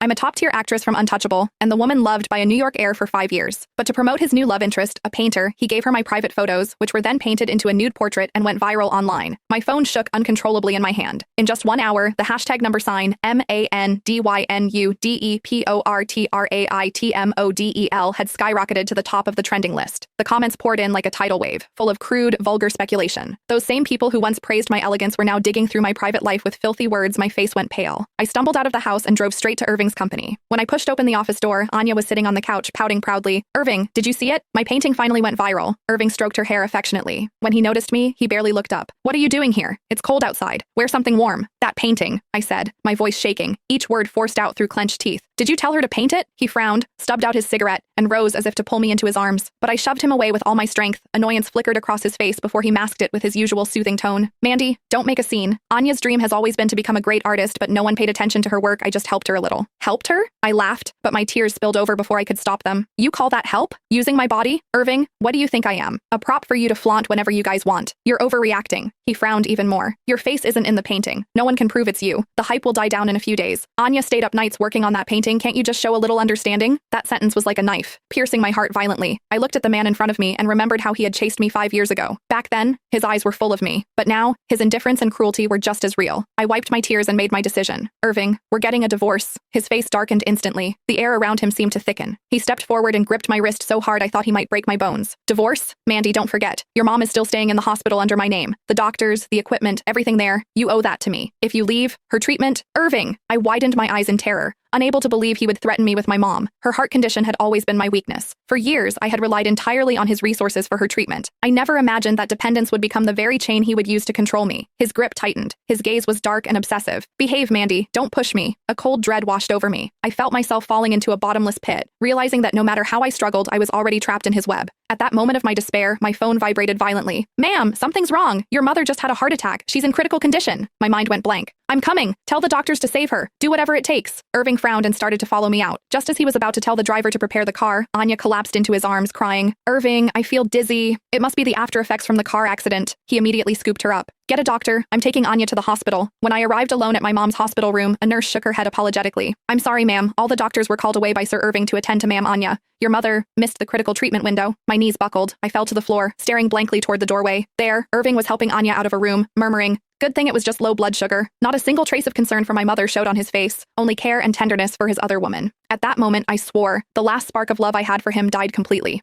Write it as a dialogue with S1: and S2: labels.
S1: I'm a top-tier actress from Untouchable, and the woman loved by a New York heir for 5 years. But to promote his new love interest, a painter, he gave her my private photos, which were then painted into a nude portrait and went viral online. My phone shook uncontrollably in my hand. In just 1 hour, the hashtag number sign MANDYNUDEPORTRAITMODEL had skyrocketed to the top of the trending list. The comments poured in like a tidal wave, full of crude, vulgar speculation. Those same people who once praised my elegance were now digging through my private life with filthy words. My face went pale. I stumbled out of the house and drove straight to Irving's company. When I pushed open the office door, Anya was sitting on the couch, pouting proudly. "Irving, did you see it? My painting finally went viral." Irving stroked her hair affectionately. When he noticed me, he barely looked up. "What are you doing here? It's cold outside. Wear something warm." "That painting," I said, my voice shaking, each word forced out through clenched teeth. "Did you tell her to paint it?" He frowned, stubbed out his cigarette, and rose as if to pull me into his arms. But I shoved him away with all my strength. Annoyance flickered across his face before he masked it with his usual soothing tone. "Mandy, don't make a scene. Anya's dream has always been to become a great artist, but no one paid attention to her work. I just helped her a little." "Helped her?" I laughed, but my tears spilled over before I could stop them. "You call that help? Using my body? Irving, what do you think I am? A prop for you to flaunt whenever you guys want. You're overreacting." He frowned even more. "Your face isn't in the painting. No one can prove it's you. The hype will die down in a few days. Anya stayed up nights working on that painting. Can't you just show a little understanding?" That sentence was like a knife, piercing my heart violently. I looked at the man in front of me and remembered how he had chased me 5 years ago. Back then, his eyes were full of me. But now, his indifference and cruelty were just as real. I wiped my tears and made my decision. "Irving, we're getting a divorce." His face darkened instantly. The air around him seemed to thicken. He stepped forward and gripped my wrist so hard I thought he might break my bones. "Divorce? Mandy, don't forget. Your mom is still staying in the hospital under my name. The doctors, the equipment, everything there. You owe that to me. If you leave, her treatment—" "Irving!" I widened my eyes in terror, unable to believe he would threaten me with my mom. Her heart condition had always been my weakness. For years, I had relied entirely on his resources for her treatment. I never imagined that dependence would become the very chain he would use to control me. His grip tightened. His gaze was dark and obsessive. "Behave, Mandy. Don't push me." A cold dread washed over me. I felt myself falling into a bottomless pit, realizing that no matter how I struggled, I was already trapped in his web. At that moment of my despair, my phone vibrated violently. "Ma'am, something's wrong. Your mother just had a heart attack. She's in critical condition." My mind went blank. "I'm coming. Tell the doctors to save her. Do whatever it takes." Irving frowned and started to follow me out. Just as he was about to tell the driver to prepare the car, Anya collapsed into his arms, crying, "Irving, I feel dizzy. It must be the after effects from the car accident." He immediately scooped her up. "Get a doctor. I'm taking Anya to the hospital." When I arrived alone at my mom's hospital room, a nurse shook her head apologetically. "I'm sorry, ma'am. All the doctors were called away by Sir Irving to attend to Ma'am Anya. Your mother missed the critical treatment window." My knees buckled. I fell to the floor, staring blankly toward the doorway. There, Irving was helping Anya out of a room, murmuring, "Good thing it was just low blood sugar." Not a single trace of concern for my mother showed on his face, only care and tenderness for his other woman. At that moment, I swore. The last spark of love I had for him died completely.